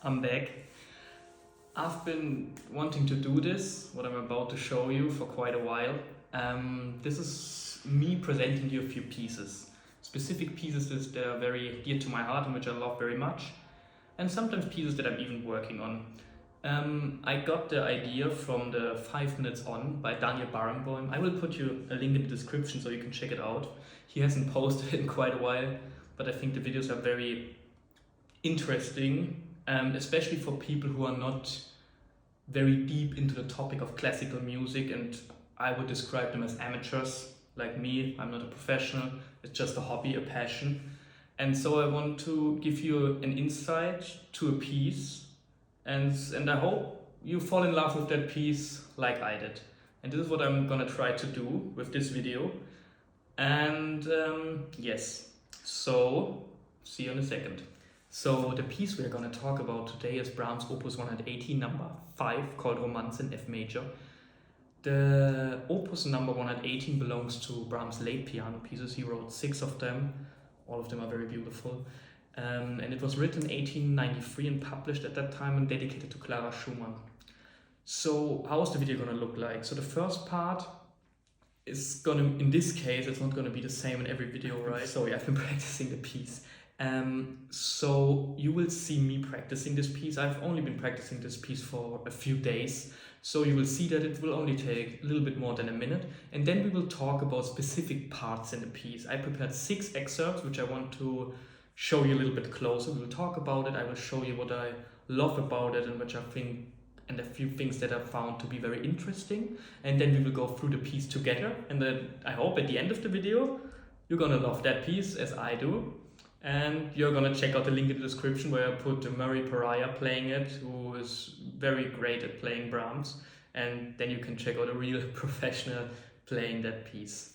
I'm back. I've been wanting to do this, what I'm about to show you, for quite a while. This is me presenting you a few pieces. Specific pieces that are very dear to my heart and which I love very much. And sometimes pieces that I'm even working on. I got the idea from the 5 Minutes On by Daniel Barenboim. I will put you a link in the description so you can check it out. He hasn't posted it in quite a while, but I think the videos are very interesting, especially for people who are not very deep into the topic of classical music, and I would describe them as amateurs like me. I'm not a professional, it's just a hobby, a passion. And so I want to give you an insight to a piece, and I hope you fall in love with that piece like I did. And this is what I'm gonna try to do with this video. And yes, so see you in a second. So the piece we're going to talk about today is Brahms Opus 180, number 5, called Romanze in F major. The Opus number 118 belongs to Brahms' late piano pieces. He wrote 6 of them. All of them are very beautiful. And it was written in 1893 and published at that time and dedicated to Clara Schumann. So how is the video going to look like? So the first part is going to, in this case, it's not going to be the same in every video, right? Sorry, I've been practicing the piece. So you will see me practicing this piece. I've only been practicing this piece for a few days, so you will see that it will only take a little bit more than a minute, and then we will talk about specific parts in the piece. I prepared 6 excerpts which I want to show you a little bit closer. We will talk about it. I will show you what I love about it and which I think, and a few things that I found to be very interesting, and then we will go through the piece together, and then I hope at the end of the video you're gonna love that piece as I do. And you're gonna check out the link in the description where I put Murray Pariah playing it, who is very great at playing Brahms. And then you can check out a real professional playing that piece.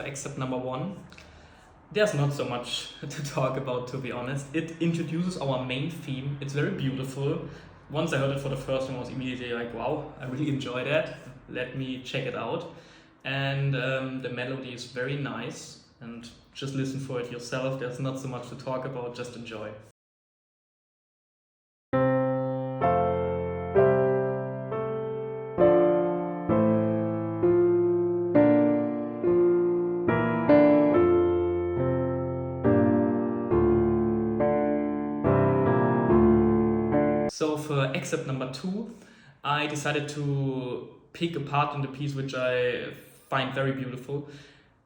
Excerpt number 1. There's not so much to talk about, to be honest. It introduces our main theme. It's very beautiful. Once I heard it for the first time, I was immediately like, wow, I really enjoy that. Let me check it out. And the melody is very nice. And just listen for it yourself. There's not so much to talk about, just enjoy. So for excerpt number 2, I decided to pick a part in the piece which I find very beautiful.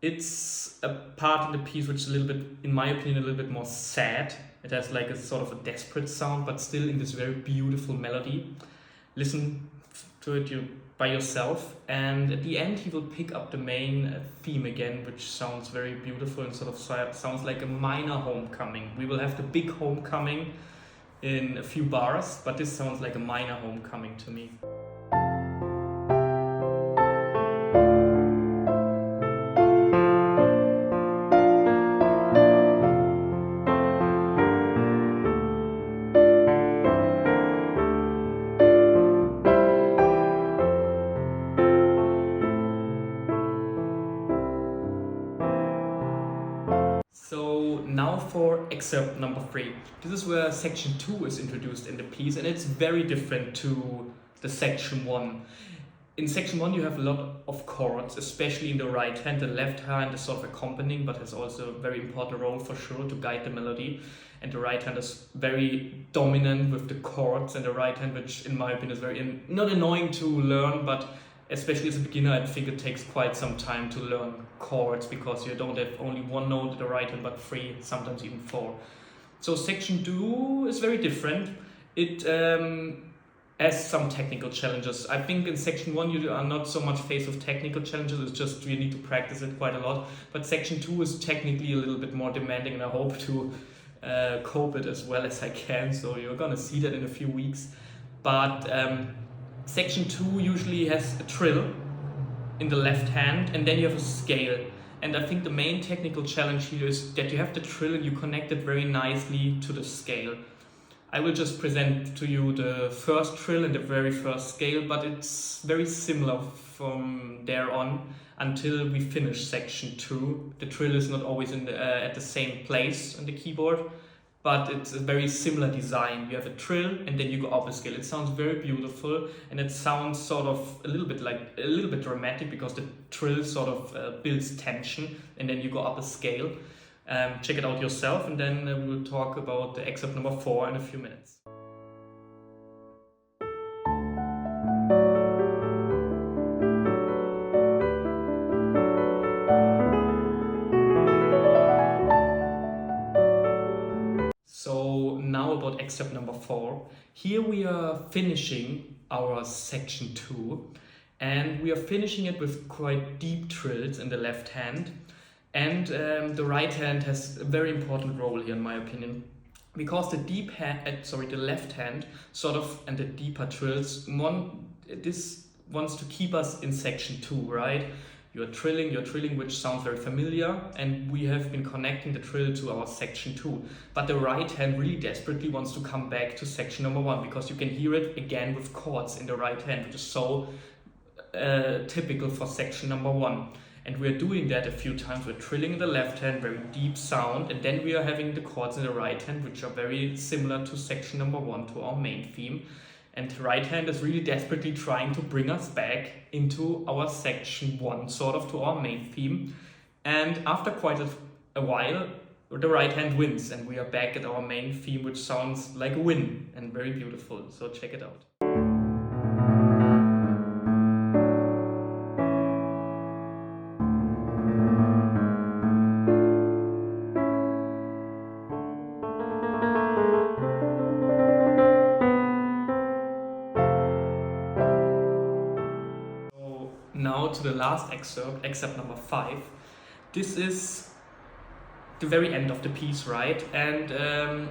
It's a part in the piece which is a little bit, in my opinion, a little bit more sad. It has like a sort of a desperate sound, but still in this very beautiful melody. Listen to it by yourself, and at the end he will pick up the main theme again, which sounds very beautiful and sort of sounds like a minor homecoming. We will have the big homecoming in a few bars, but this sounds like a minor homecoming to me. 4, excerpt number 3. This is where section 2 is introduced in the piece, and it's very different to the section 1. In section 1 you have a lot of chords, especially in the right hand. The left hand is sort of accompanying, but has also a very important role for sure to guide the melody. And the right hand is very dominant with the chords, and the right hand, which in my opinion is very not annoying to learn, but especially as a beginner, I think it takes quite some time to learn chords, because you don't have only one note at the right hand, but 3, sometimes even 4. So section 2 is very different. It has some technical challenges. I think in section 1 you are not so much faced with technical challenges, it's just you need to practice it quite a lot. But section 2 is technically a little bit more demanding, and I hope to cope it as well as I can. So you're gonna see that in a few weeks. But section 2 usually has a trill in the left hand, and then you have a scale. And I think the main technical challenge here is that you have the trill and you connect it very nicely to the scale. I will just present to you the first trill and the very first scale, but it's very similar from there on until we finish section 2. The trill is not always at the same place on the keyboard, but it's a very similar design. You have a trill and then you go up a scale. It sounds very beautiful, and it sounds sort of a little bit dramatic, because the trill sort of builds tension, and then you go up a scale. Check it out yourself, and then we will talk about the excerpt number 4 in a few minutes. So now about excerpt number 4. Here we are finishing our section 2, and we are finishing it with quite deep trills in the left hand. And the right hand has a very important role here in my opinion, because the left hand sort of, and the deeper trills, this wants to keep us in section 2, right? You're trilling, which sounds very familiar, and we have been connecting the trill to our section 2. But the right hand really desperately wants to come back to section number 1, because you can hear it again with chords in the right hand, which is so typical for section number 1. And we're doing that a few times. We're trilling in the left hand, very deep sound, and then we are having the chords in the right hand, which are very similar to section number 1, to our main theme. And the right hand is really desperately trying to bring us back into our section 1, sort of to our main theme. And after quite a while, the right hand wins, and we are back at our main theme, which sounds like a win and very beautiful. So check it out. Now to the last excerpt number 5. This is the very end of the piece, right? And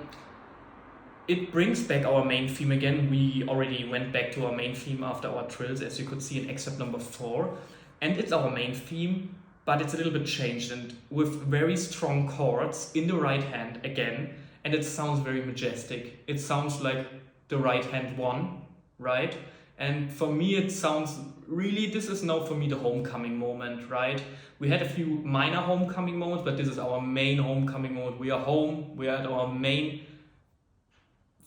it brings back our main theme again. We already went back to our main theme after our trills, as you could see in excerpt number 4. And it's our main theme, but it's a little bit changed, and with very strong chords in the right hand again. And it sounds very majestic. It sounds like the right hand won, right? And for me it sounds really, this is now for me the homecoming moment, right? We had a few minor homecoming moments, but this is our main homecoming moment. We are home, we are at our main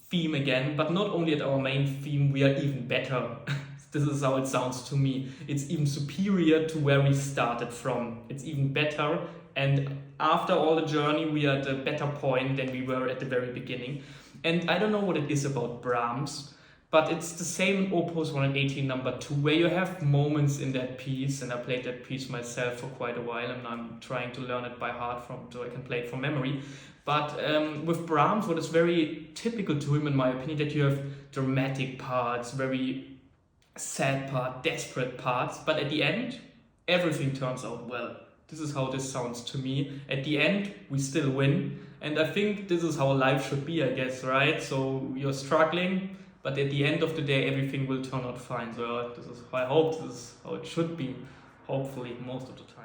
theme again, but not only at our main theme, we are even better. This is how it sounds to me. It's even superior to where we started from. It's even better, and after all the journey we are at a better point than we were at the very beginning. And I don't know what it is about Brahms, but it's the same in Opus 118 number 2, where you have moments in that piece, and I played that piece myself for quite a while, and I'm trying to learn it by heart so I can play it from memory. But with Brahms, what is very typical to him in my opinion, that you have dramatic parts, very sad part, desperate parts, but at the end, everything turns out well. This is how this sounds to me. At the end, we still win, and I think this is how life should be, I guess, right? So you're struggling, but at the end of the day, everything will turn out fine. So I hope this is how it should be, hopefully, most of the time.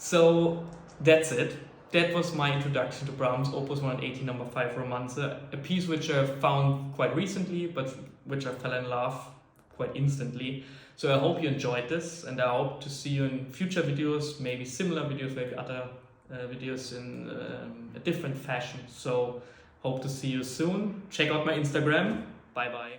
So that's it. That was my introduction to Brahms' Opus 180 No. 5 Romanze, a piece which I found quite recently, but which I fell in love quite instantly. So I hope you enjoyed this, and I hope to see you in future videos, maybe similar videos, maybe other videos in a different fashion. So hope to see you soon. Check out my Instagram. Bye bye.